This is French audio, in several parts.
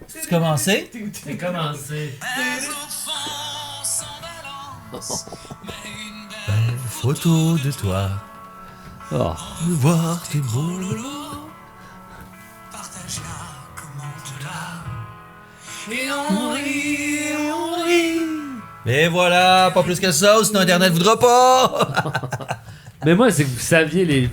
C'est commencé? C'est commencé. Belle photo de toi. Oh. Voir tes beaux. Et voilà, pas plus que ça, sinon Internet voudra pas. Mais moi, c'est que vous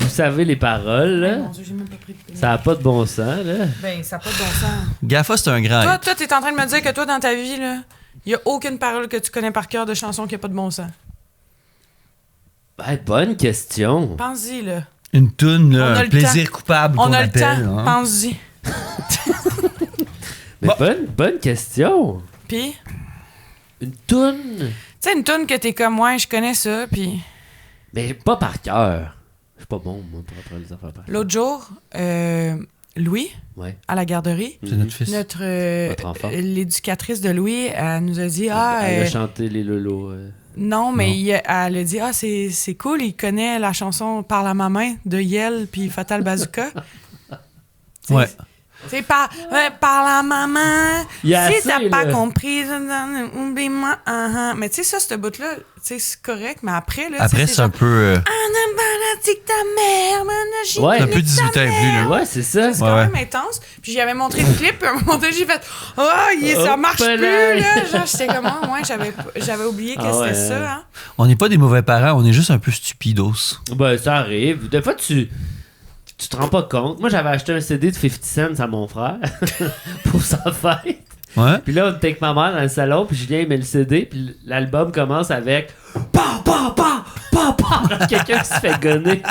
savez les paroles, là. Mon Dieu, j'ai même pas pris de Ça n'a pas de bon sens, là. Ben, ça n'a pas de bon sens. Gafa, c'est un grand. Toi, t'es en train de me dire que toi, dans ta vie, là, il y a aucune parole que tu connais par cœur de chanson qui a pas de bon sens. Ben, bonne question. Pense-y, là. Une toune, On a là, un le plaisir coupable On qu'on a le appelle. temps. hein. Pense-y. Mais Bon. bonne question. Puis, Une toune. tu sais, une toune que t'es comme, ouais, je connais ça, puis... Mais pas par cœur. Je suis pas bon, moi, pour apprendre les affaires par cœur. L'autre jour, Louis, Ouais. à la garderie, C'est notre fils. notre Votre enfant. l'éducatrice de Louis, elle nous a dit, Elle a euh, chanté les lolos. non, mais Non. elle a dit, c'est cool, il connaît la chanson Parle à ma main de Yel puis Fatal Bazooka. Ouais. C'est parle à maman. Il y a Si assez, t'as pas là. compris, oublie-moi. Mais tu sais, ça, ce bout-là, tu sais, c'est correct, mais après, là. Après, tu sais, c'est un genre, peu. ta mère, Ouais. C'est un peu 18 ans et plus, là. Ouais, c'est ça. C'est Ouais, quand ouais. même intense. Puis j'avais montré le clip, puis à un moment donné, j'ai fait ça marche Hop plus, là. là. Genre, j'étais comme, ouais, j'avais oublié que Ah c'était ouais. ça, hein. On n'est pas des mauvais parents, on est juste un peu stupidos. Ben, ça arrive. Des fois, tu te rends pas compte. Moi, j'avais acheté un CD de 50 Cent à mon frère pour sa fête. Ouais. Puis là, on était avec ma mère dans le salon, puis Julien met le CD, puis l'album commence avec pa pa pa pa pa. Genre, quelqu'un qui se fait gonner.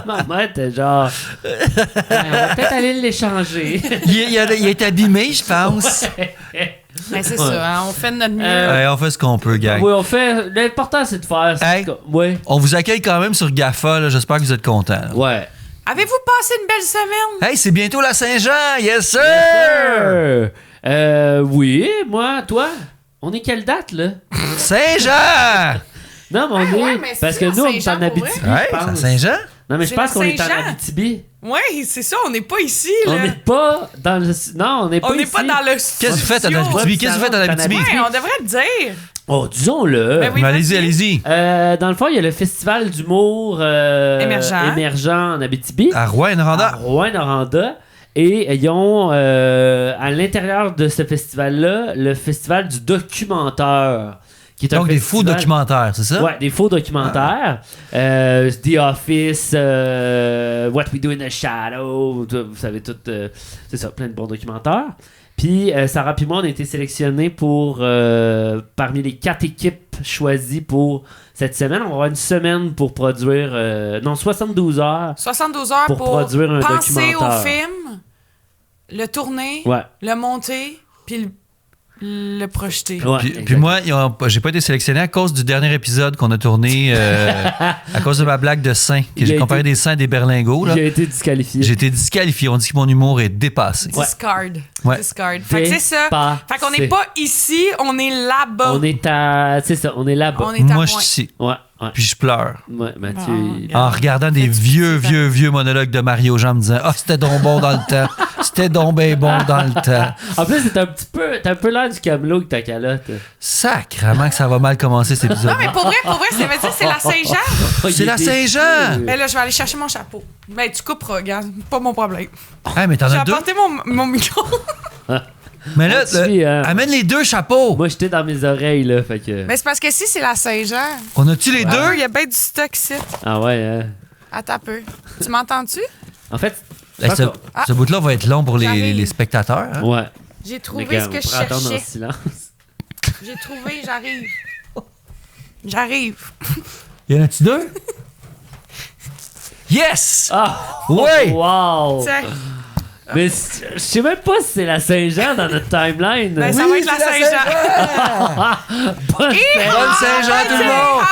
Ma mère était genre, ouais, on va peut-être aller l'échanger. Il est abîmé, je pense. Mais c'est ça, hein, on fait de notre mieux. Ouais, on fait ce qu'on peut, gang. Oui, on fait. L'important, c'est de faire. Hey. Ouais. On vous accueille quand même sur GAFA, là. J'espère que vous êtes contents. là. Ouais. Avez-vous passé une belle semaine? Hey, c'est bientôt la Saint-Jean! Yes, sir! Oui, moi, toi. On est quelle date, là? Saint-Jean! Non, mais on Ah, est. ouais, mais parce c'est que nous, on la est en Saint-Jean pour Abitibi, Ouais, je c'est à pense. Saint-Jean? Non, mais je C'est pense la qu'on est en Saint-Jean. Abitibi. Oui, c'est ça, on n'est pas ici, là. On n'est pas dans le. Non, on n'est pas On n'est ici. pas dans le Qu'est-ce que vous faites en studio. Abitibi? Qu'est-ce que vous faites en Abitibi? Ouais, on devrait le dire. Oh, disons-le. Ben oui. Mais allez-y, allez-y. Dans le fond, il y a le festival d'humour émergent en Abitibi, À à Rouen-Noranda. Rouen-Noranda. Et ils ont à l'intérieur de ce festival-là le festival du documentaire. Qui est un Donc, des faux festival- documentaires, c'est ça? Ouais, des faux documentaires. The Office, What We Do in the Shadow, vous savez tout, c'est ça, plein de bons documentaires. Puis Sarah puis moi, on a été sélectionnés pour parmi les 4 équipes choisies pour cette semaine. On va avoir une semaine pour produire, 72 heures 72 heures pour pour produire un penser documentaire. au film, le tourner, Ouais. le monter, puis le projeter. Ouais, Puis exact. moi, j'ai pas été sélectionné à cause du dernier épisode qu'on a tourné, à cause de ma blague de seins, que Il j'ai a comparé été- des seins à des berlingots. Là. J'ai été disqualifié. J'ai été disqualifié. On dit que mon humour est dépassé. Discard. Ouais. Discard. Fait que c'est ça. Fait qu'on n'est Dépassé. pas ici, on est là-bas. On est à. C'est ça, on est là-bas. On est à Moi, je point. suis ici. Ouais, ouais. Puis je pleure. Ouais, Mathieu. Bon, il- regarde. En regardant des vieux monologues de Mario Jean me disant ah, c'était donc bon dans le temps. C'était donc bien bon dans le temps. En plus, t'as un peu l'air du camelot avec ta calotte. Sacrement que ça va mal commencer cet épisode. Non, mais pour vrai, ça veut dire que c'est la Saint-Jean. C'est la Saint-Jean! Mais là, je vais aller chercher mon chapeau. Ben, tu couperas, regarde. Pas mon problème. Ah, mais t'en J'ai as deux. apporté mon micro. Mais là, On te suit, hein. amène les deux chapeaux. Moi, j'étais dans mes oreilles, là, fait que... Mais c'est parce que si c'est la Saint-Jean, On a-tu les deux? il y a bien du stock ici. Ah ouais, hein. Attends un peu. Tu m'entends-tu? En fait... Hey, ce Ah. ce bout-là va être long pour J'arrive. les spectateurs. Hein? Ouais. J'ai trouvé Mais ce que je on pourrait attendre en cherchais. silence. J'ai trouvé, j'arrive. J'arrive. Y en a-tu deux? Yes! Ah! Ouais! Wow! Tiens, Mais je sais même pas si c'est la Saint-Jean dans notre timeline. ben, ça va être la Saint-Jean. Bonne Saint- Bonne Saint-Jean, tout le monde!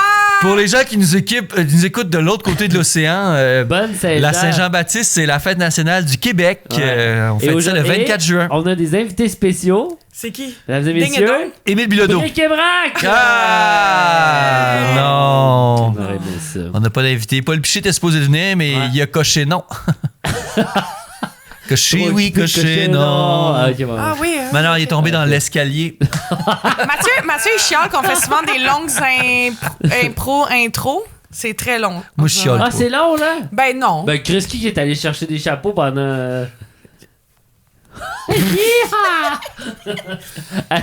Pour les gens qui nous écoutent de l'autre côté de l'océan, Bonne Saint-Jean. la Saint-Jean-Baptiste, c'est la fête nationale du Québec. Ouais. On Et fait ça le aujourd'hui, 24 juin. On a des invités spéciaux. C'est qui? Mesdames et Ding et messieurs. dong. Émile Bilodeau. Brick et Brac! Ah! Non! On aurait aimé ça. On n'a pas d'invité. Paul Piché était supposé venir, mais Ouais. il a coché non. Coché, oui, coché, non. Ah, ok, bon. Ah oui. Mais non, il est tombé dans l'escalier. Mathieu, il chiale qu'on fait souvent des longues intro. C'est très long. Moi, je chiale Ah, pas. c'est long, là? Ben non. Ben, Chris qui est allé chercher des chapeaux pendant. Yeehaw!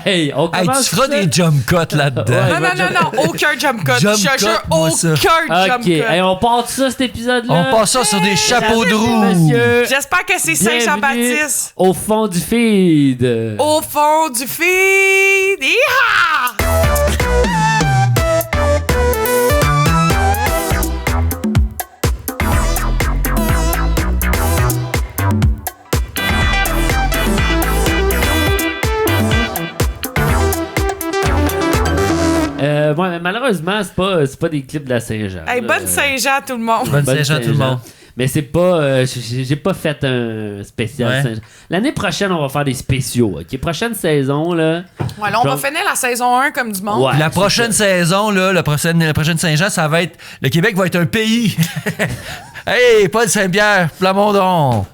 Hey, on Hey, commence. tu feras des jump cuts là-dedans. Ouais. Non, aucun jump cut. Jump Je te jure, cut, moi, ça. aucun jump Ok, cut. hey, on part de ça, cet épisode-là. On passe ça sur des chapeaux de roue. Monsieur, J'espère que c'est bienvenue Saint-Jean-Baptiste. au fond du feed. Au fond du feed. Yeehaw! Ouais, mais malheureusement, c'est pas des clips de la Saint-Jean. Hey, là. bonne Saint-Jean, tout le monde. Bonne Saint-Jean, tout le monde. Mais c'est pas. J'ai pas fait un spécial Ouais. Saint-Jean. L'année prochaine, on va faire des spéciaux. OK? Prochaine saison, là. Ouais, là, on va Genre- finir la saison 1 comme du monde. Ouais. La prochaine saison, là, la prochaine Saint-Jean, ça va être. Le Québec va être un pays. Hey, Paul Saint-Pierre, Plamondon.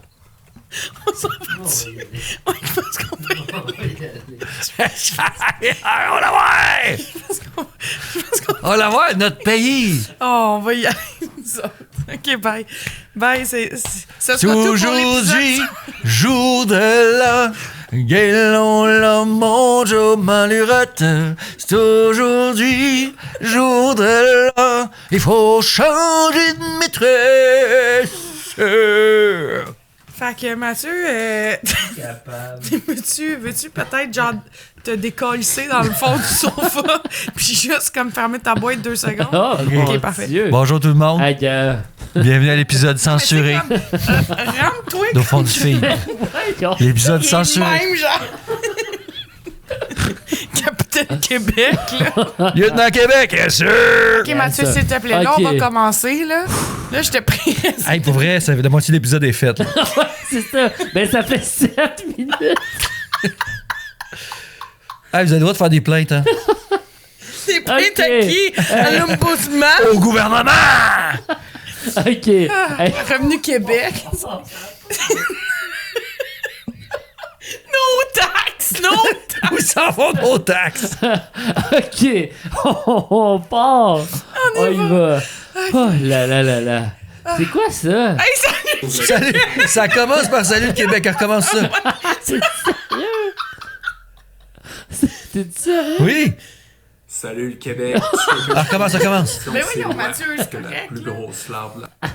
On la voit! On la voit, notre pays! Oh, on va y aller, nous autres. OK, bye. Bye, ce sera tout pour Aujourd'hui, l'épisode. jour de l'an, gayons le monde au malurette. C'est aujourd'hui, jour de l'an, il faut changer de maîtresse. Fait que Mathieu, veux-tu peut-être genre te décoller dans le fond du sofa puis juste comme fermer ta boîte 2 secondes? Oh, Ok, mon parfait. Dieu. Bonjour tout le monde, Hey, bienvenue à l'épisode censuré Rame-toi d'Au fond du film. L'épisode qui est censuré. même genre. Capitaine Québec, là. Lieutenant Québec, bien sûr! Ok, Mathieu, ça. s'il te plaît, là, on Ok. va commencer, là. Là, je te prie. Hey, pour vrai, la moitié de l'épisode est faite. là. C'est ça. Ben, ça fait 7 minutes. Hey, vous avez le droit de faire des plaintes, hein? C'est prêt Ok. à qui? À l'ombudsman? Au gouvernement! OK. Hey, Revenu Québec. No tax! No tax! Où s'en vont nos taxes? OK. On part. On y va. Oh là là là là. C'est quoi ça? Hey, salut! Salut! Ça commence par Salut le Québec, elle recommence ça. C'est sérieux? T'es sérieux? Oui! Salut le Québec. Elle recommence. Mais voyons, Mathieu, c'est que la correct, plus là. grosse larve là.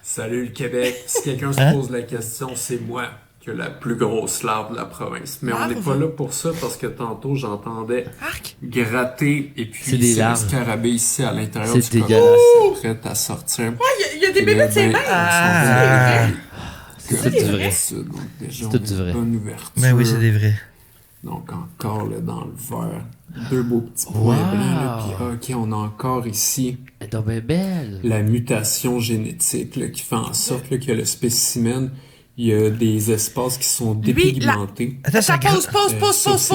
Salut le Québec. Si quelqu'un se pose la question, c'est moi qui ai la plus grosse larve de la province. Mais on n'est pas là pour ça parce que tantôt j'entendais Arc! gratter et puis C'est des c'est le larves. scarabée ici à l'intérieur C'est du dégueulasse. coffre, prêt à sortir. Ouais, il y a des bébés de ses mains! Ah. C'est tout vrai. Donc déjà, C'est tout on a vrai. une bonne ouverture. Mais oui, c'est des vrais. Donc encore là dans le verre, deux beaux petits points blancs. Là, puis ok, on a encore ici Elle est donc bien belle. la mutation génétique là, qui fait en sorte là, que le spécimen, il y a des espaces qui sont dépigmentés. Attends, Ça pause.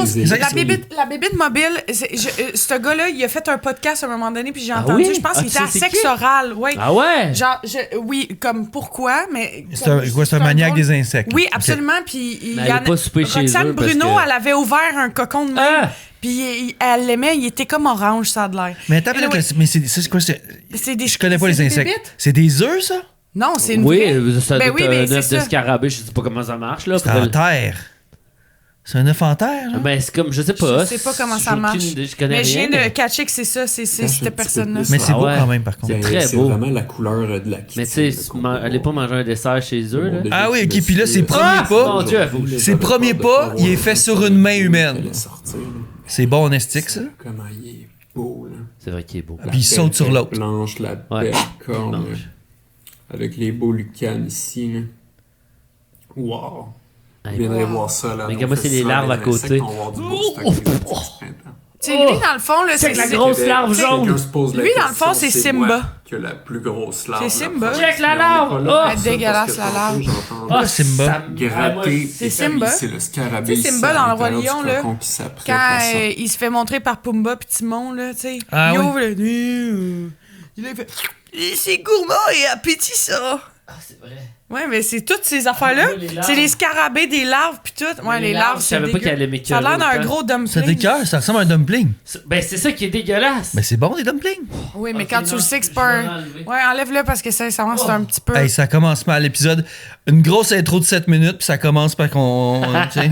c'est La c'est- bébite mobile, ce gars-là, il a fait un podcast à un moment donné, puis j'ai entendu, oui? je pense Ah, qu'il tu était à sais c'est sexe qui? oral. Ouais. Ah ouais? Genre, oui, comme pourquoi, mais. C'est un maniaque des insectes. Oui, Ok. absolument. Puis il Mais y elle en est pas soupée chez Roxane eux parce Bruno, que- elle avait ouvert un cocon de même. Ah! Puis elle l'aimait, il était comme orange, ça a de l'air. Mais attends, Anyway, peut-être, mais c'est quoi? c'est des- Je connais pas c'est les des insectes. bébites? C'est des œufs, ça? Non, c'est une Oui, vraie. ça Ben doit oui, être mais un c'est œuf de ça. scarabée. Je sais pas comment ça marche, là. C'est en terre. C'est un œuf en terre, là? Ben, c'est comme, je sais pas. Je sais pas comment J'ai ça aucune marche. idée, je connais Mais je rien. viens de catcher que c'est ça, c'est Cache un petit peu cette personne-là. plus. Mais c'est Ah beau ouais. quand même, par contre. Très c'est beau. vraiment la couleur de la Mais tu sais, kitine, là, qu'on peut allez pas voir. manger un dessert chez eux, là. Ah oui, ok, puis là, ses Ah, premiers pas, mon Dieu, ses premiers pas, il est fait sur une main humaine. C'est bon, estique, ça? Comment il est beau, là. C'est vrai qu'il est beau. La Puis il saute belle sur l'autre. tête blanche, la Ouais. belle corne, Blanche. là. Avec les beaux lucanes ici, là. Wow! Vous viendrez voir ça, là. Mais comment c'est les larves à côté? Tu sais, lui, dans le fond, là, Check la grosse larve jaune. Lui, dans le fond, c'est Simba. Que la plus grosse larve. C'est de Simba. province. Check la Mais on est larve. pas là Oh! pour Elle ça, dégueulasse, parce que la tantôt, larve. j'entendais Ah, Simba. ça me- gratter. C'est Simba. C'est le scarabée. Tu sais, Simba ici, dans à Le Roi l'intérieur Lion, du là, cocon qui s'apprête Quand à sortir. il se fait montrer par Pumba pis Timon, là, tu sais. Ah il oui. ouvre le nez. Il a fait. C'est gourmand et appétissant. Ah, c'est vrai. Ouais, mais c'est toutes ces affaires-là. Ouais, les larves. C'est les scarabées, des larves, puis tout. Ouais, les larves, je c'est savais pas dégueu. qu'elle aimait Ça a l'air d'un autant. gros dumpling. Ça décolle, ça ressemble à un dumpling. Ben, c'est ça qui est dégueulasse. Mais c'est bon, des dumplings. Oui, mais Ok, quand tu non, le sais que c'est je pas vais un... l'enlever. Ouais, enlève-le parce que sincèrement, c'est un petit peu... Hey, ça commence mal l'épisode. Une grosse intro de 7 minutes, puis ça commence par qu'on. Tu sais.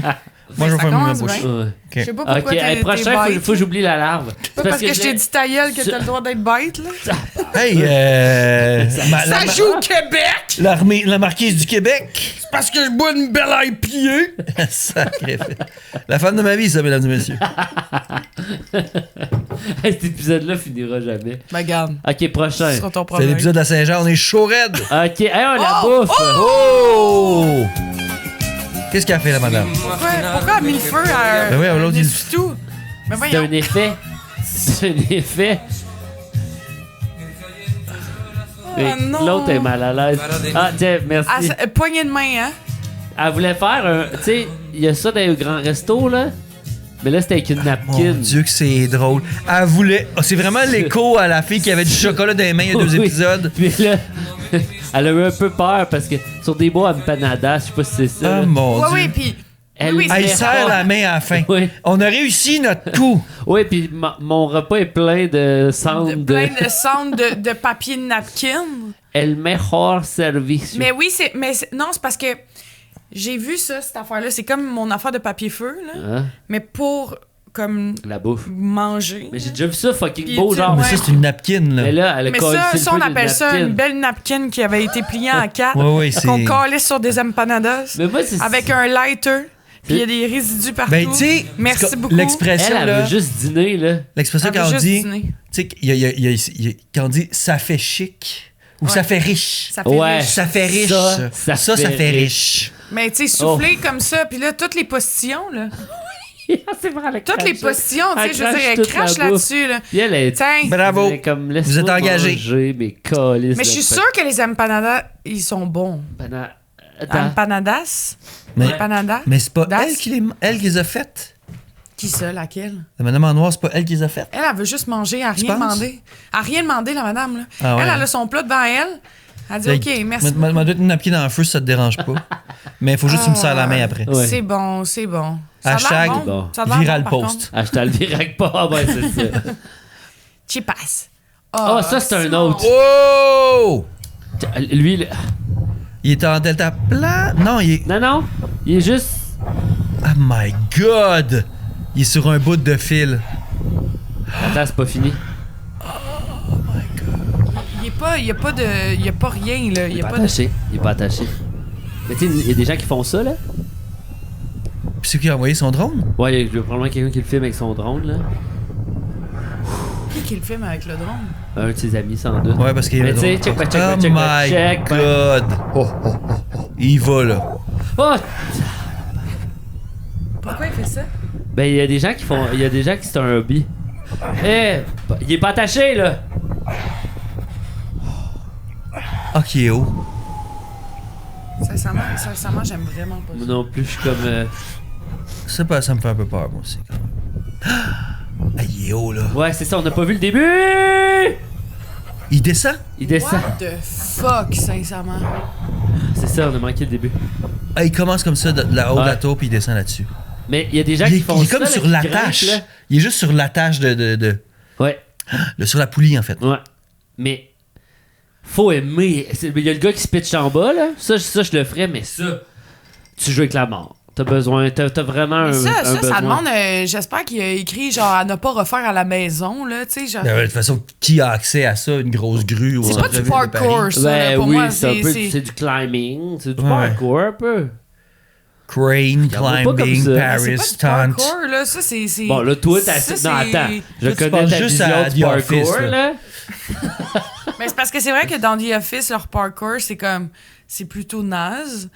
Moi, je vais Ça fermer ma commence bouche. bien. Ouais. Je sais pas pourquoi Ok, t'es hey, prochain, bête. faut que j'oublie la larve. Pas parce que je t'ai dit ta gueule que t'as le droit d'être bête, là. Hey, Ça joue au Québec! la marquise du Québec. C'est parce que je bois une belle IPA! Sacré fait. La femme de ma vie, ça, mesdames et messieurs. Cet épisode-là finira jamais. Ben, regarde, Ok, prochain. ce sera ton C'est problème. l'épisode de la Saint-Jean, on est chaud raide. Ok, hey, on la Oh! bouffe. Oh! Qu'est-ce qu'elle a fait, la madame? Pourquoi elle a mis le feu à Ben oui, on l'a dit. tout? Mais C'est voyons. un effet. C'est un effet. Mais non. l'autre est mal à l'aise. Ah, tiens, merci. Poignée de main, hein? Elle voulait faire un. Tu sais, il y a ça dans les grands restos, là. Mais là, c'était avec une Mon napkin. Dieu que c'est drôle. Elle voulait... Oh, c'est vraiment l'écho à la fille qui avait du chocolat dans les mains il y a 2 Oui. épisodes. Puis là, elle a eu un peu peur parce que sur des bois empanadas, je sais pas si c'est ça. Oh là. mon Oui, Dieu. oui, puis... Elle oui, Elle met serre fort. la main à la fin. Oui. On a réussi notre coup. Oui, puis mon repas est plein de cendres de. Plein de cendres de papier de napkin. El mejor service. Mais oui, non, c'est parce que j'ai vu ça, cette affaire-là. C'est comme mon affaire de papier-feu, là. Hein? Mais pour, comme, La bouffe. manger. Mais j'ai déjà vu ça fucking Puis beau, tu- genre. Mais ouais. ça, c'est une napkin, là. Mais là, elle a Mais collé ça, le ça, feu on d'une appelle ça napkin. une belle napkin qui avait été pliée en quatre. Ouais, ouais, c'est... Qu'on calait sur des empanadas. Mais moi, c'est. Avec un lighter. Puis il y a des résidus partout. Ben, tu sais, Merci beaucoup. l'expression, Elle là... veut juste dîner, là. L'expression Elle veut quand on juste dit... dîner. Tu sais, quand on dit « ça fait chic » ou « ça Ouais. fait riche Ça fait Ouais. riche. Ça fait riche. Ça Ça fait fait riche. Mais tu sais, souffler comme ça, puis là, toutes les postillons, là. C'est vrai, elle Toutes les crache. postillons, tu sais, Elle je veux dire, crache elle toute crache la bouffe. là-dessus, là. Puis elle est. Tiens. Bravo. elle est comme, Vous êtes laisse-moi engagé. manger mes calices Mais je de suis sûre que les empanadas, ils sont bons. Attends. Empanadas? Mais- Empanadas? Mais c'est pas Das? elle qui les a faites. Qui ça, laquelle? La madame en noir, c'est pas elle qui les a faites. Elle veut juste manger, elle a Tu rien penses? demandé. Elle a rien demandé, la madame, là. Ah ouais. Elle a son plat devant elle. Elle dit, OK, merci. M'a donné une napkin dans le feu si ça te dérange pas. Mais il faut juste que tu me serres la main après. Ouais. C'est bon, c'est bon. Ça a l'air Hashtag bon. Ça a l'air viral bon, par post. contre. Acheter le virac pas, ouais, c'est ça. Chipas. Ah, ça, c'est un Simon. autre. Oh! Lui, là. Il est en delta plat? Non, il est... Non, il est juste. Oh my God! Il est sur un bout de fil. Attends, c'est pas fini. Il y a pas de... Il y a pas rien, là. Il Il y est a pas pas de... attaché. Il est pas attaché. Mais tu sais, il y a des gens qui font ça, là. Puis c'est qui a envoyé son drone? Ouais, il y a probablement quelqu'un qui le filme avec son drone, là. Qui le filme avec le drone? Un de ses amis, sans doute. Ouais, parce qu'il y a Mais le tu sais, drone. check, Oh my check. God! Oh, oh, oh, oh. Il va, là. Oh! Pourquoi il fait ça? Ben, il y a des gens qui font. Il y a des gens qui c'est un hobby. Eh! Il est pas attaché, là! Ah, qui est haut. Sincèrement, j'aime vraiment pas Moi ça. non plus, je suis comme. Ça me fait un peu peur, moi aussi, quand même. Ah, il est haut, là. Ouais, c'est ça, on n'a pas vu le début! Il descend? Il descend. What the fuck, sincèrement? C'est ça, on a manqué le début. Ah, il commence comme ça, de la haut de la Ouais. tour, puis il descend là-dessus. Mais il y a des gens Il qui est, font il est ça. comme là, sur qui l'attache. grimpent, là. Il est juste sur l'attache de Ouais, sur la poulie, en fait. ouais. Mais. Faut aimer. Il y a le gars qui se pitch en bas, là. Ça, je le ferais, mais ça. Tu joues avec la mort. T'as besoin. T'as vraiment un. Mais un ça besoin. demande... J'espère qu'il a écrit, genre, à ne pas refaire à la maison, là, tu sais, genre... Ben ouais, de toute façon, qui a accès à ça? Une grosse grue au C'est pas du centre-ville de Paris? parkour, ça, Ben là, pour oui, moi. c'est un peu. C'est... C'est du climbing. C'est du Ouais. parkour, un peu. Crane, Regarde-moi pas comme climbing, ça. Paris, C'est pas du stunt. parkour, là, ça, c'est... Bon, là, toi, t'as. Ça, Non, c'est- attends. Je Là, tu connais penses ta juste vision à du The parkour, Office, là. là. Mais c'est parce que c'est vrai que dans The Office, leur parkour, c'est comme... C'est plutôt naze.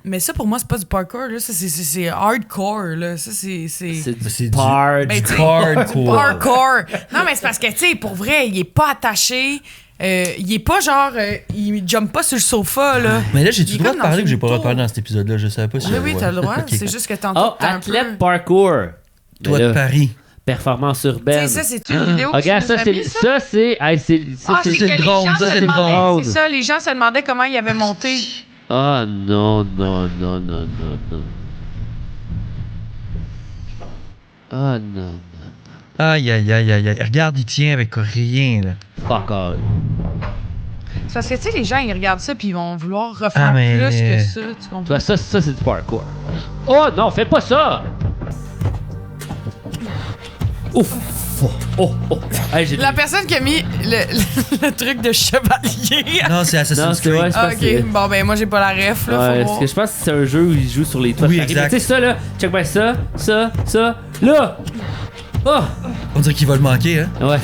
Mais ça, pour moi, c'est pas du parkour, là. Ça, c'est hardcore, là. Ça, c'est... C'est Ben, c'est du du- parkour. Ben, tu sais, Hardcore. Parkour. Non, mais c'est parce que, tu sais, pour vrai, il est pas attaché. Il est pas genre... il jump pas sur le sofa, là. Mais là, j'ai-tu Il est le droit comme de parler dans ou j'ai une pas le droit de tour. parler dans cet épisode-là? Je savais pas si Oui, j'avais oui, le t'as le droit. Ok. C'est juste que tantôt, Oh, t'es un athlète peu... parkour. Toi Mais de là, Paris. performance urbaine. Ça, c'est une vidéo que Regarde, tu nous as mis, ça, c'est le drone, ça, c'est le drone. C'est ça, les gens se demandaient comment il avait monté. Ah non. Ah non. Aïe. Regarde, il tient avec rien, là. Fuck all. C'est parce que, tu sais, les gens, ils regardent ça puis ils vont vouloir refaire mais- plus que ça, tu comprends? Toi, ça, c'est du parkour. Oh non, fais pas ça! Ouf! Oh! Hey, j'ai La personne qui a mis le truc de chevalier. Non, c'est Assassin's Non, c'est Creed. vrai, je Ah, pense que ok. Bon, ben, moi, j'ai pas la ref, là. Ouais, faut parce voir. que je pense que c'est un jeu où ils jouent sur les toits. Oui, de Paris. exact. Mais tu sais, ça, là, check bien ça, là! Oh! On dirait qu'il va le manquer, hein. Ouais.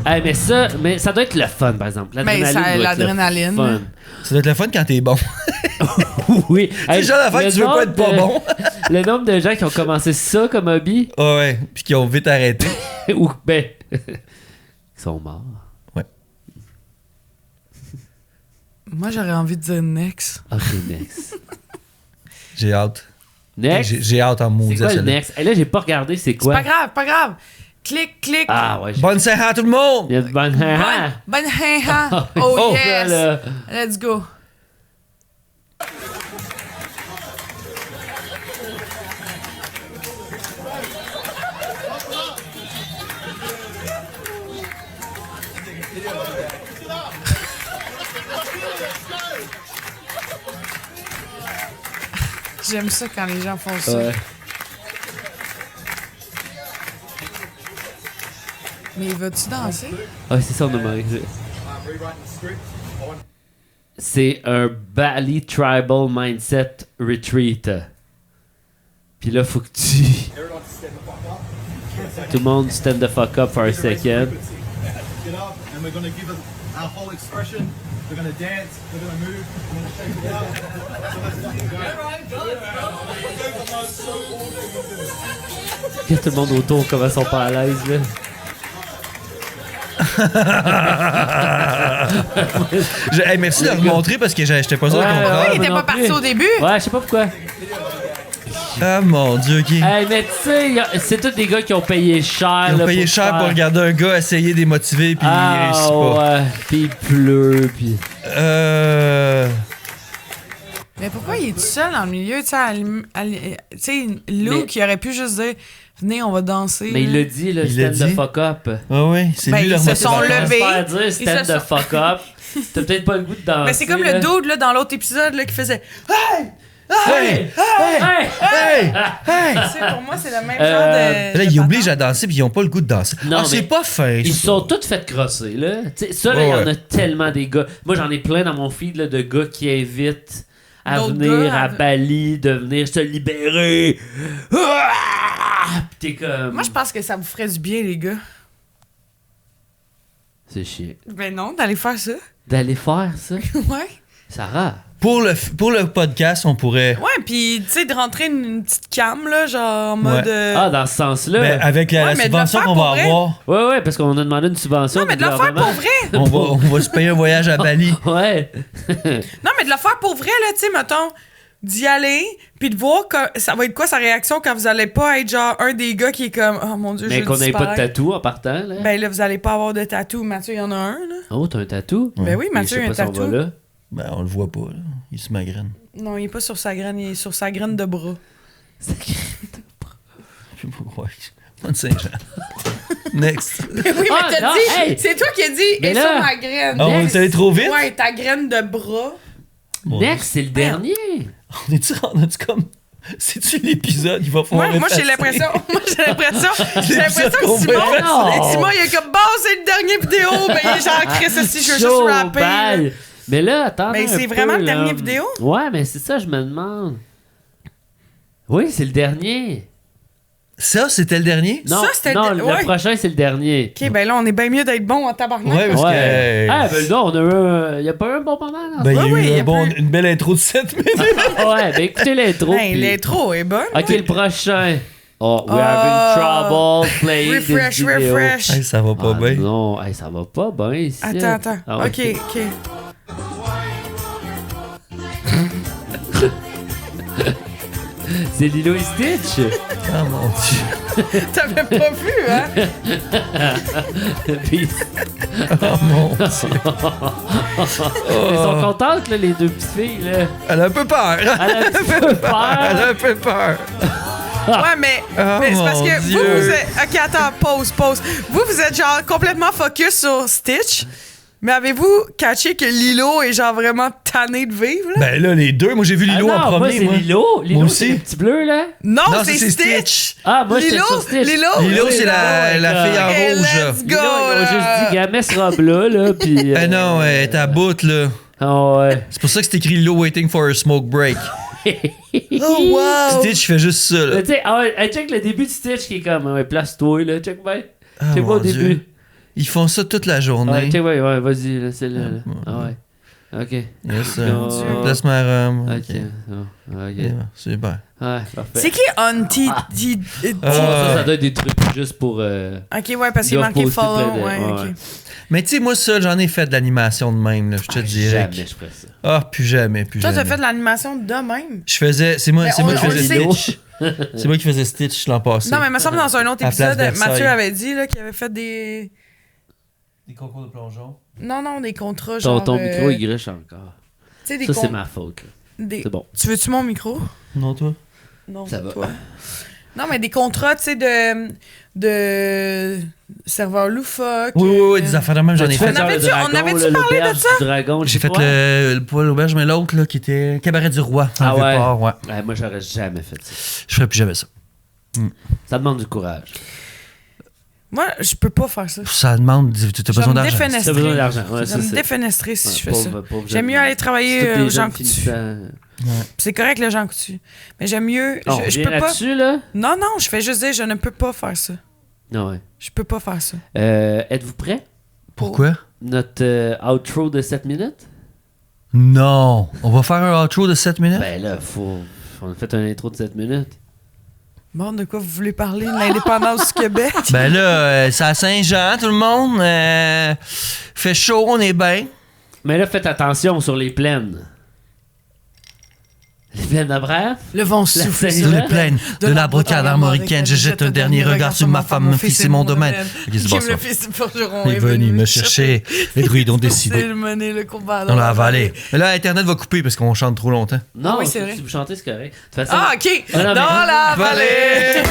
Hey, mais ça doit être le fun, par exemple. Mais ça, L'adrénaline. doit être l'adrénaline. le fun. Ça doit être le fun quand t'es bon. Oui. C'est le genre d'affaire que tu veux pas être pas bon. Le nombre de gens qui ont commencé ça comme hobby, Ouais, puis qui ont vite arrêté. ou ben, ils sont morts. Moi, j'aurais envie de dire next. Ok, next. J'ai hâte. Next. J'ai hâte en C'est maudit quoi à le celle-là. next? Et là, j'ai pas regardé c'est C'est quoi. pas grave. Clic. Ah ouais. Bonne Saint-Jean à tout le monde! Il y a de bonnes. Bonne ha. Oh, yes. là. Let's go. J'aime ça quand les gens font ça. Ouais. Mais vas-tu danser? Ouais, c'est ça, on a marqué. C'est un Bali Tribal Mindset Retreat. Puis là, faut que tu. Tout le monde stand the fuck up for a second. Get up, and we're gonna give it our whole expression. We're gonna dance. We're gonna move. We're gonna shake it out. Il y a tout le monde autour, comment ils sont pas à l'aise, là. Hey, merci de le montrer parce que j'étais pas sûr de Ouais, comprendre. Il était non pas plus. parti au début? Ouais, je sais pas pourquoi. Ah mon Dieu, ok. Hey, mais tu sais, c'est tous des gars qui ont payé cher. Ils ont là, payé pour cher faire- pour regarder un gars essayer de les motiver puis il réussit pas. ouais. Puis il pleut, puis. Mais pourquoi il est tout seul dans le milieu? Tu sais, Luke, il aurait pu juste dire venez, on va danser. Mais il là. l'a dit, là, Il l'a stand the dit. fuck up. Ah oui, c'est Ben, lui ils leur se sont motivateur. levés. Faire dire Ils stand se the sont- fuck up. T'as peut-être pas le goût de danser. Mais c'est comme là. le dude là, dans l'autre épisode là, qui faisait Hey! Hey! Hey! Hey! Hey! Tu sais, pour moi, c'est le même genre de. Là, ils obligent à danser puis ils ont pas le goût de danser. Non, Ah, c'est mais pas fin. Ils ça. sont tous fait crosser, là. Tu sais, ça, là, il y en a tellement des gars. Moi, j'en ai plein dans mon feed, là, de gars qui invitent à D'autres venir gars à Bali, de venir se libérer. Ah! Pis t'es comme... Moi, je pense que ça vous ferait du bien, les gars. C'est chiant. Ben non, d'aller faire ça. D'aller faire ça. Ouais. Sarah. Pour le podcast, on pourrait. Ouais, pis tu sais, de rentrer une petite cam, là, genre en mode. Ouais. Ah, dans ce sens-là. Ben, avec la Ouais, mais de le subvention faire qu'on pour va vrai. avoir, Ouais, parce qu'on a demandé une subvention Non, mais du de le faire gouvernement. pour vrai. on va se payer un voyage à Bali. Ouais. Non, mais de le faire pour vrai, là, tu sais, mettons, d'y aller, puis de voir ça va être quoi sa réaction quand vous allez pas être genre un des gars qui est comme oh mon Dieu, Mais je qu'on n'ait pas de disparaître. tatou en partant, là. Ben là, vous allez pas avoir de tatou. Mathieu, il y en a un, là. Oh, t'as un tatou? Ben oui, Mais Mathieu, je il sais a un pas si on tatou. va là. Ben, on le voit pas, là. Il se magrène. Non, il est pas sur sa graine, il est sur sa graine de bras. Je sais pas. Ouais. Bonne Saint-Jean. Next. Oui, mais Ah, t'as non, dit, hey! c'est toi qui as dit, Mais et là- sur ma graine. Ah, on est allé trop vite? Ouais, ta graine de bras. Next, c'est le dernier. On est-tu rendu comme. C'est-tu l'épisode? Il va falloir. Moi, j'ai effacer. l'impression que L'épisode qu'on Simon, va effacer. Simon, il est comme, bon, c'est le dernier vidéo, mais il est genre, Chris, si je veux juste Chaud, rapper. là. balle. Mais là, attends. Mais c'est vraiment le dernier vidéo? Ouais, mais c'est ça, je me demande. Oui, c'est le dernier. Ça, c'était le dernier? Non, Ça, c'était non le- le ouais. prochain, c'est le dernier. Ok, ben là, on est bien mieux d'être bon en tabarnak. Ouais, parce que. Ah, ben là, on a eu. Y a pas eu un bon moment, là? Ben, il y a Ouais, eu ouais, il y a une belle intro de 7 minutes. Ouais, ben écoutez l'intro. Ben, puis- l'intro est bonne. Ok, le prochain. Oh, we're having trouble playing Refresh, this video. refresh. Hey, ça va pas Ah bien. non, hey, ça va pas bien ici. Attends. Ah, ouais. Ok. C'est Lilo et Stitch. Oh mon Dieu. T'avais pas vu, hein? Puis, Oh mon Dieu. ils sont contentes, là, les deux petites filles. Là. Elle a un peu peur. Elle a un petit peu Elle peur. a un peu peur. Ouais, mais c'est parce mon que Dieu. vous êtes... OK, attends, pause. Vous êtes genre complètement focus sur Stitch, mais avez-vous catché que Lilo est genre vraiment tanné de vivre, là? Ben là, les deux. Moi, j'ai vu Lilo Ah en non, moi, premier. c'est Lilo. Lilo, Moi c'est aussi. le petit bleu, là. Non, Non, c'est c'est Stitch! Ah, moi, j'étais Lilo, sur Stitch. Lilo, Oui, c'est la fille en Hey, rouge. let's go! Lilo, ils ont juste là. dit, gars, mets ce robe-là, là, puis... Ben non, elle est à bout, là. Ah ouais. C'est pour ça que c'est écrit Lilo waiting for a smoke break. Oh, wow! Stitch fait juste ça, là. Mais tu sais, ah ouais, hey, check le début de Stitch qui est comme, ouais, place-toi, là, check bien. Ah, Check pas mon au début. Dieu. Ils font ça toute la journée. Ouais, check, ouais, vas-y, là, c'est là. Ah ouais. Ok. Yes, Mon Dieu. placement à Rome. Ok. Ok. Yeah, super. Ouais, parfait. C'est qui Auntie? Ça doit être des trucs juste pour. Ok, ouais, parce qu'il Ils ont manquait posté follow. plein de- Ouais, ouais. ok. Mais tu sais, moi, ça, j'en ai fait de l'animation de même, là, je te dirais. Jamais je ferais ça. Ah, plus jamais. Toi, jamais. t'as fait de l'animation de même? Je faisais. C'est moi, Mais c'est moi qui on faisais le Stitch. C'est moi qui faisais Stitch l'an passé. Non, mais il me semble dans un autre À Place épisode, Versailles. Mathieu avait dit là, qu'il avait fait des. Des concours de plongeon. Non, des contrats genre. Ton micro, il griche encore. Tu sais, des Ça, c'est con- ma faute. là. des- C'est bon. Tu veux-tu mon micro? Non, toi? Non, Ça va. toi. Non, mais des contrats, tu sais, de serveurs loufoques. Oui, des affaires de même, j'en ai Tu fait. fais genre le avait-tu- dragon, on avait-tu là, parlé de l'auberge ça? du dragon, je J'ai sais fait pas. le poil auberge, mais l'autre, là, qui était Cabaret du Roi. Ah en ouais. Vieux-Port, ouais. Ouais, moi, j'aurais jamais fait ça. Je ferais plus jamais ça. Ça demande du courage. Moi, je peux pas faire ça. Ça demande. Tu as Je vais besoin me d'argent. défenestrer. T'as besoin d'argent. Ouais, Je ça, vais me c'est. défenestrer si je fais pauvre- ça. pauvre J'aime jeune. mieux aller travailler C'est tous les Jean jeunes Coutu. finissants. C'est correct le Jean Coutu. Mais j'aime mieux. On Je revient peux pas. là-dessus, là? Non, je fais juste dire, je ne peux pas faire ça. Non, ouais. Je peux pas faire ça. Êtes-vous prêts? Pourquoi? Notre outro de 7 minutes? Non. On va faire un outro de 7 minutes? Ben là, on a fait un intro de 7 minutes. Bon, de quoi vous voulez parler? De l'indépendance du Québec? Ben là, c'est à Saint-Jean, tout le monde. Fait chaud, on est bien. Mais là, faites attention sur les plaines. Les plaines d'Abrère? Le vent souffle. Sur les plaines de la brocade armoricaine, je jette un dernier regard sur ma femme, mon fils et mon domaine. Ok, c'est bon, Kim, ça. le fils du forgeron, Il est venu me chercher. Les druides ont décidé de mener le combat dans la vallée. Mais là, Internet va couper parce qu'on chante trop longtemps. Non, oui, c'est vrai. si vous chantez, c'est correct. De toute façon, Ah, OK. Ah, non, mais- Dans la vallée.